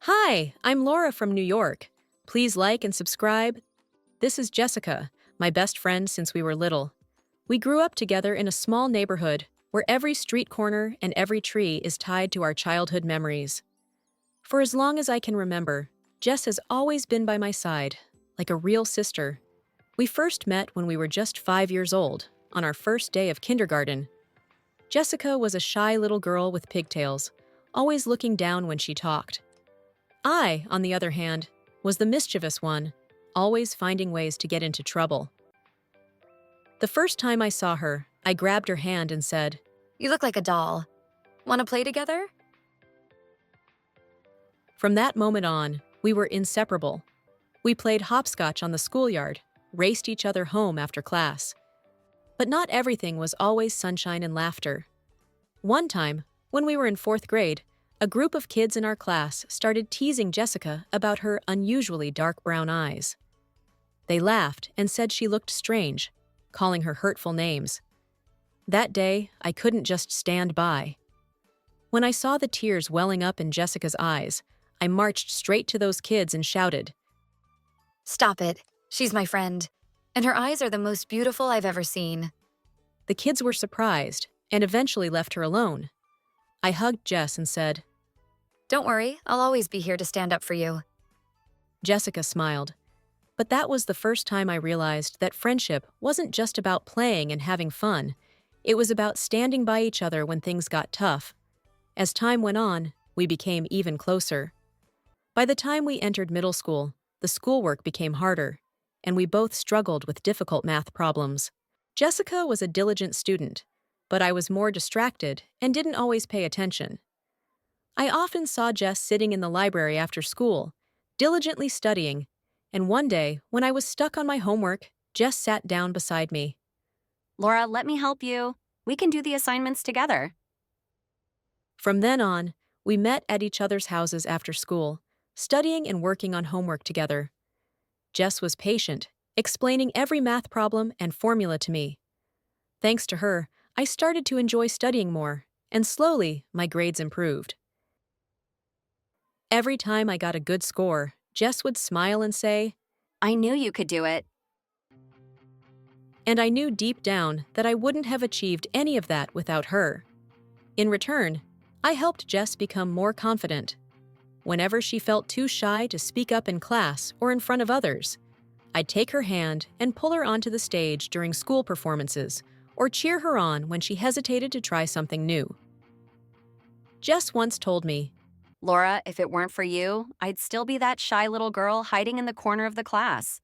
Hi, I'm Laura from New York. Please like and subscribe. This is Jessica, my best friend since we were little. We grew up together in a small neighborhood where every street corner and every tree is tied to our childhood memories. For as long as I can remember, Jess has always been by my side, like a real sister. We first met when we were just 5 years old, on our first day of kindergarten. Jessica was a shy little girl with pigtails, always looking down when she talked. I, on the other hand, was the mischievous one, always finding ways to get into trouble. The first time I saw her, I grabbed her hand and said, You look like a doll. Want to play together? From that moment on, we were inseparable. We played hopscotch on the schoolyard, raced each other home after class. But not everything was always sunshine and laughter. One time, when we were in fourth grade, a group of kids in our class started teasing Jessica about her unusually dark brown eyes. They laughed and said she looked strange, calling her hurtful names. That day, I couldn't just stand by. When I saw the tears welling up in Jessica's eyes, I marched straight to those kids and shouted, Stop it. She's my friend. And her eyes are the most beautiful I've ever seen. The kids were surprised and eventually left her alone. I hugged Jess and said, Don't worry, I'll always be here to stand up for you. Jessica smiled. But that was the first time I realized that friendship wasn't just about playing and having fun. It was about standing by each other when things got tough. As time went on, we became even closer. By the time we entered middle school, the schoolwork became harder, and we both struggled with difficult math problems. Jessica was a diligent student, but I was more distracted and didn't always pay attention. I often saw Jess sitting in the library after school, diligently studying, and one day, when I was stuck on my homework, Jess sat down beside me. Laura, let me help you. We can do the assignments together. From then on, we met at each other's houses after school, studying and working on homework together. Jess was patient, explaining every math problem and formula to me. Thanks to her, I started to enjoy studying more, and slowly, my grades improved. Every time I got a good score, Jess would smile and say, I knew you could do it. and I knew deep down that I wouldn't have achieved any of that without her. In return, I helped Jess become more confident. Whenever she felt too shy to speak up in class or in front of others, I'd take her hand and pull her onto the stage during school performances, or cheer her on when she hesitated to try something new. Jess once told me, Laura, if it weren't for you, I'd still be that shy little girl hiding in the corner of the class.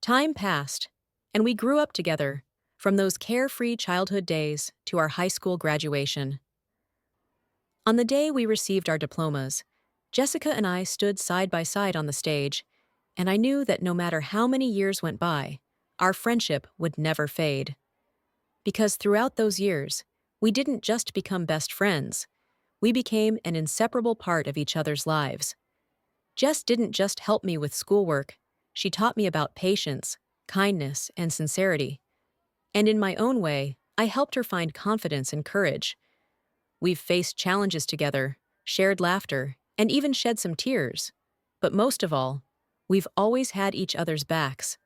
Time passed, and we grew up together, from those carefree childhood days to our high school graduation. On the day we received our diplomas, Jessica and I stood side by side on the stage, and I knew that no matter how many years went by, our friendship would never fade. Because throughout those years, we didn't just become best friends, we became an inseparable part of each other's lives. Jess didn't just help me with schoolwork, she taught me about patience, kindness, and sincerity. And in my own way, I helped her find confidence and courage. We've faced challenges together, shared laughter, and even shed some tears. But most of all, we've always had each other's backs.